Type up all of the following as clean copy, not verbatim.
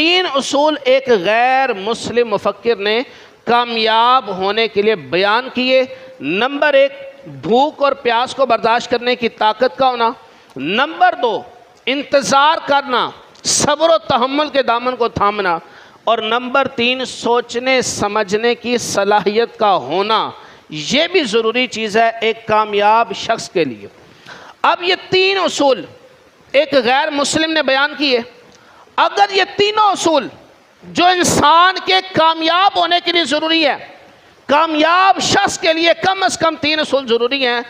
3 اصول ایک غیر مسلم مفکر نے کامیاب ہونے کے لیے بیان کیے۔ نمبر 1 بھوک اور پیاس کو برداشت کرنے کی طاقت کا ہونا، نمبر 2 انتظار کرنا، صبر و تحمل کے دامن کو تھامنا، اور نمبر 3 سوچنے سمجھنے کی صلاحیت کا ہونا۔ یہ بھی ضروری چیز ہے ایک کامیاب شخص کے لیے۔ اب یہ 3 اصول ایک غیر مسلم نے بیان کیے، اگر یہ تینوں اصول جو انسان کے کامیاب ہونے کے لیے ضروری ہے، کامیاب شخص کے لیے کم از کم 3 اصول ضروری ہیں،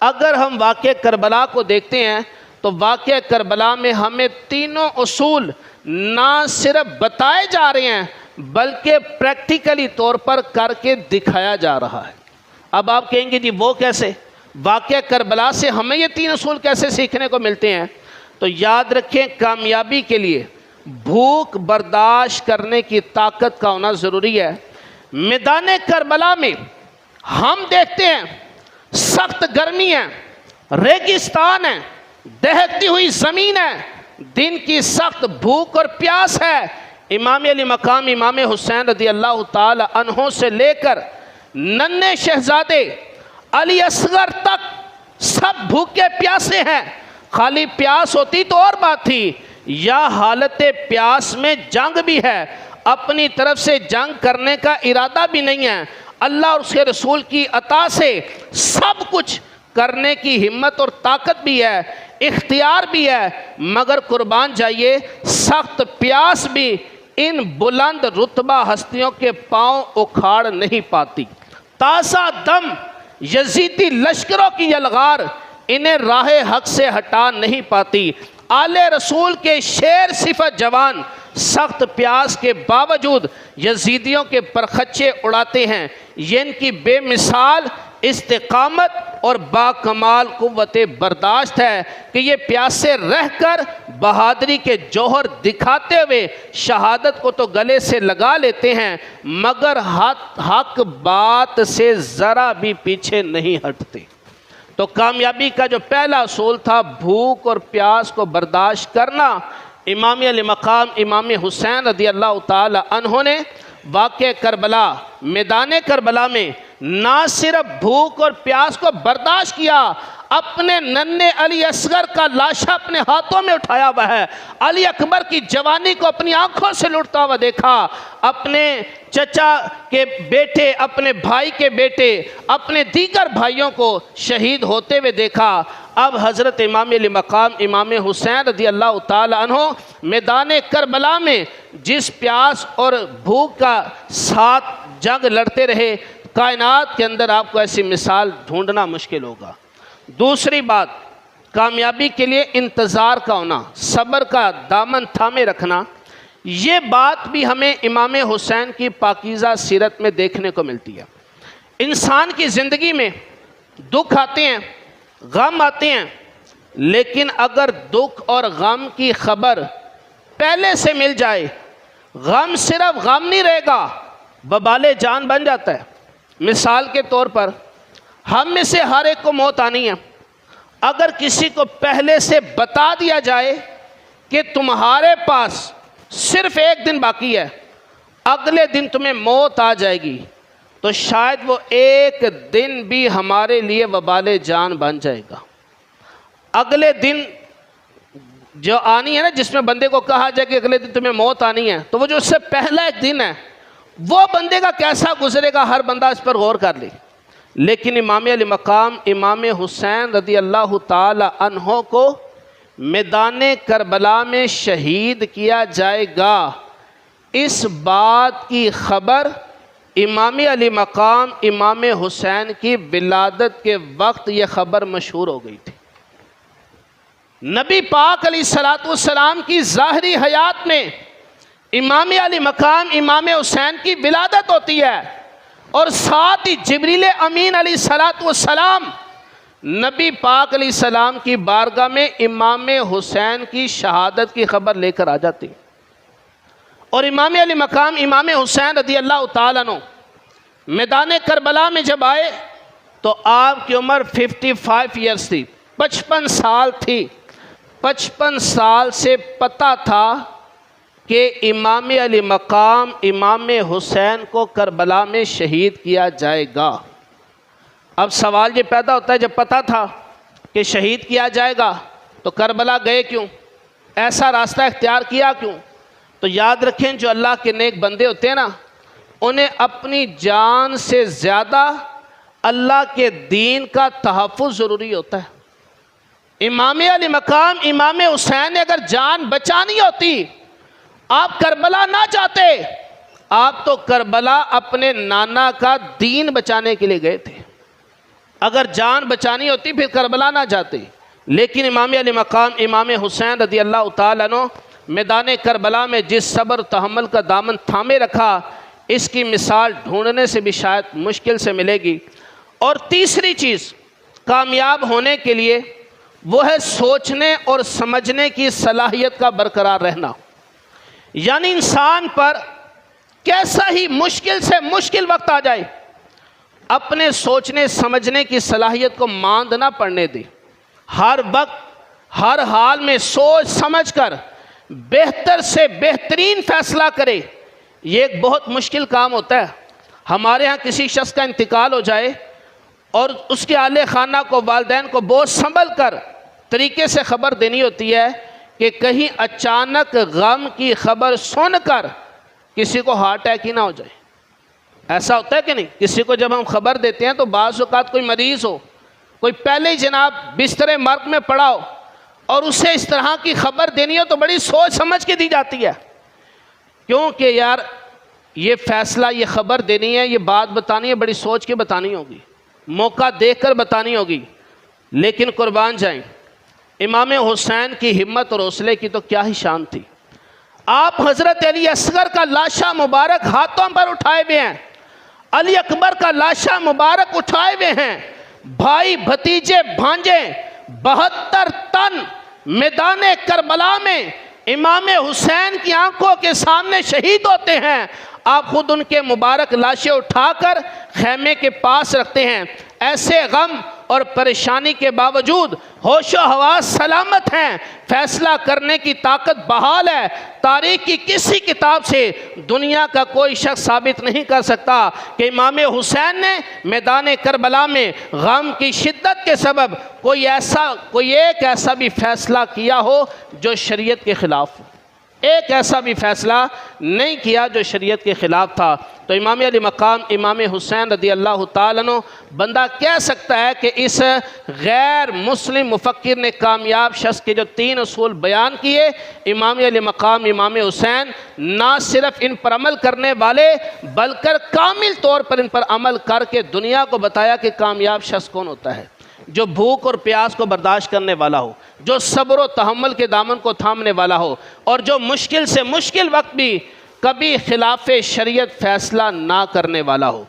اگر ہم واقعہ کربلا کو دیکھتے ہیں تو واقعہ کربلا میں ہمیں تینوں اصول نہ صرف بتائے جا رہے ہیں بلکہ پریکٹیکلی طور پر کر کے دکھایا جا رہا ہے۔ اب آپ کہیں گے جی وہ کیسے؟ واقعہ کربلا سے ہمیں یہ 3 اصول کیسے سیکھنے کو ملتے ہیں؟ تو یاد رکھیں کامیابی کے لیے بھوک برداشت کرنے کی طاقت کا ہونا ضروری ہے۔ میدان کربلا میں ہم دیکھتے ہیں سخت گرمی ہے، ریگستان ہے، دہکتی ہوئی زمین ہے، دن کی سخت بھوک اور پیاس ہے۔ امام علی مقام امام حسین رضی اللہ تعالی عنہ سے لے کر ننھے شہزادے علی اصغر تک سب بھوکے پیاسے ہیں۔ خالی پیاس ہوتی تو اور بات تھی، یا حالت پیاس میں جنگ بھی ہے، اپنی طرف سے جنگ کرنے کا ارادہ بھی نہیں ہے، اللہ اور اس کے رسول کی عطا سے سب کچھ کرنے کی ہمت اور طاقت بھی ہے، اختیار بھی ہے، مگر قربان جائیے سخت پیاس بھی ان بلند رتبہ ہستیوں کے پاؤں اکھاڑ نہیں پاتی۔ تازہ دم یزیدی لشکروں کی یلغار انہیں راہ حق سے ہٹا نہیں پاتی۔ آل رسول کے شیر صفت جوان سخت پیاس کے باوجود یزیدیوں کے پرخچے اڑاتے ہیں۔ یہ ان کی بے مثال استقامت اور باکمال قوت برداشت ہے کہ یہ پیاسے رہ کر بہادری کے جوہر دکھاتے ہوئے شہادت کو تو گلے سے لگا لیتے ہیں مگر حق بات سے ذرا بھی پیچھے نہیں ہٹتے۔ تو کامیابی کا جو پہلا اصول تھا بھوک اور پیاس کو برداشت کرنا، امام علی مقام امام حسین رضی اللہ تعالی عنہ نے واقعہ کربلا میدان کربلا میں نہ صرف بھوک اور پیاس کو برداشت کیا، اپنے ننھے علی اصغر کا لاشا اپنے ہاتھوں میں اٹھایا ہوا ہے، علی اکبر کی جوانی کو اپنی آنکھوں سے لٹتا ہوا دیکھا، اپنے چچا کے بیٹے، اپنے بھائی کے بیٹے، اپنے دیگر بھائیوں کو شہید ہوتے ہوئے دیکھا۔ اب حضرت امام علی مقام امام حسین رضی اللہ تعالی عنہ میدان کربلا میں جس پیاس اور بھوک کا ساتھ جنگ لڑتے رہے، کائنات کے اندر آپ کو ایسی مثال ڈھونڈنا مشکل ہوگا۔ دوسری بات، کامیابی کے لیے انتظار کا ہونا، صبر کا دامن تھامے رکھنا، یہ بات بھی ہمیں امام حسین کی پاکیزہ سیرت میں دیکھنے کو ملتی ہے۔ انسان کی زندگی میں دکھ آتے ہیں، غم آتے ہیں، لیکن اگر دکھ اور غم کی خبر پہلے سے مل جائے، غم صرف غم نہیں رہے گا، وبال جان بن جاتا ہے۔ مثال کے طور پر ہم میں سے ہر ایک کو موت آنی ہے، اگر کسی کو پہلے سے بتا دیا جائے کہ تمہارے پاس صرف 1 دن باقی ہے، اگلے دن تمہیں موت آ جائے گی، تو شاید وہ 1 دن بھی ہمارے لیے وبال جان بن جائے گا۔ اگلے دن جو آنی ہے نا، جس میں بندے کو کہا جائے کہ اگلے دن تمہیں موت آنی ہے، تو وہ جو اس سے پہلا 1 دن ہے وہ بندے کا کیسا گزرے گا، ہر بندہ اس پر غور کر لے۔ لیکن امام علی مقام امام حسین رضی اللہ تعالی عنہ کو میدان کربلا میں شہید کیا جائے گا، اس بات کی خبر امام علی مقام امام حسین کی ولادت کے وقت یہ خبر مشہور ہو گئی تھی۔ نبی پاک علیہ الصلوۃ والسلام کی ظاہری حیات میں امام علی مقام امام حسین کی ولادت ہوتی ہے، اور ساتھ ہی جبریل امین علیہ الصلوۃ والسلام نبی پاک علیہ السلام کی بارگاہ میں امام حسین کی شہادت کی خبر لے کر آ جاتی، اور امام علی مقام امام حسین رضی اللہ تعالیٰ عنہ میدان کربلا میں جب آئے تو آپ کی عمر 55 ایئرس تھی، 55 سال تھی۔ 55 سال سے پتہ تھا کہ امام علی مقام امام حسین کو کربلا میں شہید کیا جائے گا۔ اب سوال یہ پیدا ہوتا ہے، جب پتہ تھا کہ شہید کیا جائے گا تو کربلا گئے کیوں؟ ایسا راستہ اختیار کیا کیوں؟ تو یاد رکھیں، جو اللہ کے نیک بندے ہوتے ہیں نا، انہیں اپنی جان سے زیادہ اللہ کے دین کا تحفظ ضروری ہوتا ہے۔ امام علی مقام امام حسین نے اگر جان بچانی ہوتی، آپ کربلا نہ جاتے، آپ تو کربلا اپنے نانا کا دین بچانے کے لیے گئے تھے۔ اگر جان بچانی ہوتی پھر کربلا نہ جاتے، لیکن امام علی مقام امام حسین رضی اللہ تعالیٰ عنہ میدان کربلا میں جس صبر و تحمل کا دامن تھامے رکھا، اس کی مثال ڈھونڈنے سے بھی شاید مشکل سے ملے گی۔ اور تیسری چیز کامیاب ہونے کے لیے وہ ہے سوچنے اور سمجھنے کی صلاحیت کا برقرار رہنا۔ یعنی انسان پر کیسا ہی مشکل سے مشکل وقت آ جائے، اپنے سوچنے سمجھنے کی صلاحیت کو ماند نہ پڑنے دے۔ ہر وقت ہر حال میں سوچ سمجھ کر بہتر سے بہترین فیصلہ کرے۔ یہ ایک بہت مشکل کام ہوتا ہے۔ ہمارے ہاں کسی شخص کا انتقال ہو جائے اور اس کے اہل خانہ کو، والدین کو بہت سنبھل کر طریقے سے خبر دینی ہوتی ہے کہ کہیں اچانک غم کی خبر سن کر کسی کو ہارٹ اٹیک ہی نہ ہو جائے۔ ایسا ہوتا ہے کہ نہیں؟ کسی کو جب ہم خبر دیتے ہیں تو بعض اوقات کوئی مریض ہو، کوئی پہلے ہی جناب بستر مرگ میں پڑا ہو، اور اسے اس طرح کی خبر دینی ہو تو بڑی سوچ سمجھ کے دی جاتی ہے، کیونکہ یار یہ فیصلہ، یہ خبر دینی ہے، یہ بات بتانی ہے، بڑی سوچ کے بتانی ہوگی، موقع دیکھ کر بتانی ہوگی۔ لیکن قربان جائیں، امام حسین کی ہمت اور حوصلے کی تو کیا ہی شان تھی۔ آپ حضرت علی اصغر کا لاشا مبارک ہاتھوں پر اٹھائے ہوئے ہیں، علی اکبر کا لاشا مبارک اٹھائے ہوئے ہیں، بھائی بھتیجے بھانجے 72 تن میدان کربلا میں امام حسین کی آنکھوں کے سامنے شہید ہوتے ہیں۔ آپ خود ان کے مبارک لاشیں اٹھا کر خیمے کے پاس رکھتے ہیں۔ ایسے غم اور پریشانی کے باوجود ہوش و حواس سلامت ہیں، فیصلہ کرنے کی طاقت بحال ہے۔ تاریخ کی کسی کتاب سے دنیا کا کوئی شخص ثابت نہیں کر سکتا کہ امام حسین نے میدان کربلا میں غم کی شدت کے سبب کوئی ایک ایسا بھی فیصلہ کیا ہو جو شریعت کے خلاف ہو۔ ایک ایسا بھی فیصلہ نہیں کیا جو شریعت کے خلاف تھا۔ تو امام علی مقام امام حسین رضی اللہ تعالیٰ عنہ، بندہ کہہ سکتا ہے کہ اس غیر مسلم مفکر نے کامیاب شخص کے جو 3 اصول بیان کیے، امام علی مقام امام حسین نہ صرف ان پر عمل کرنے والے بلکہ کامل طور پر ان پر عمل کر کے دنیا کو بتایا کہ کامیاب شخص کون ہوتا ہے، جو بھوک اور پیاس کو برداشت کرنے والا ہو، جو صبر و تحمل کے دامن کو تھامنے والا ہو، اور جو مشکل سے مشکل وقت بھی کبھی خلاف شریعت فیصلہ نہ کرنے والا ہو۔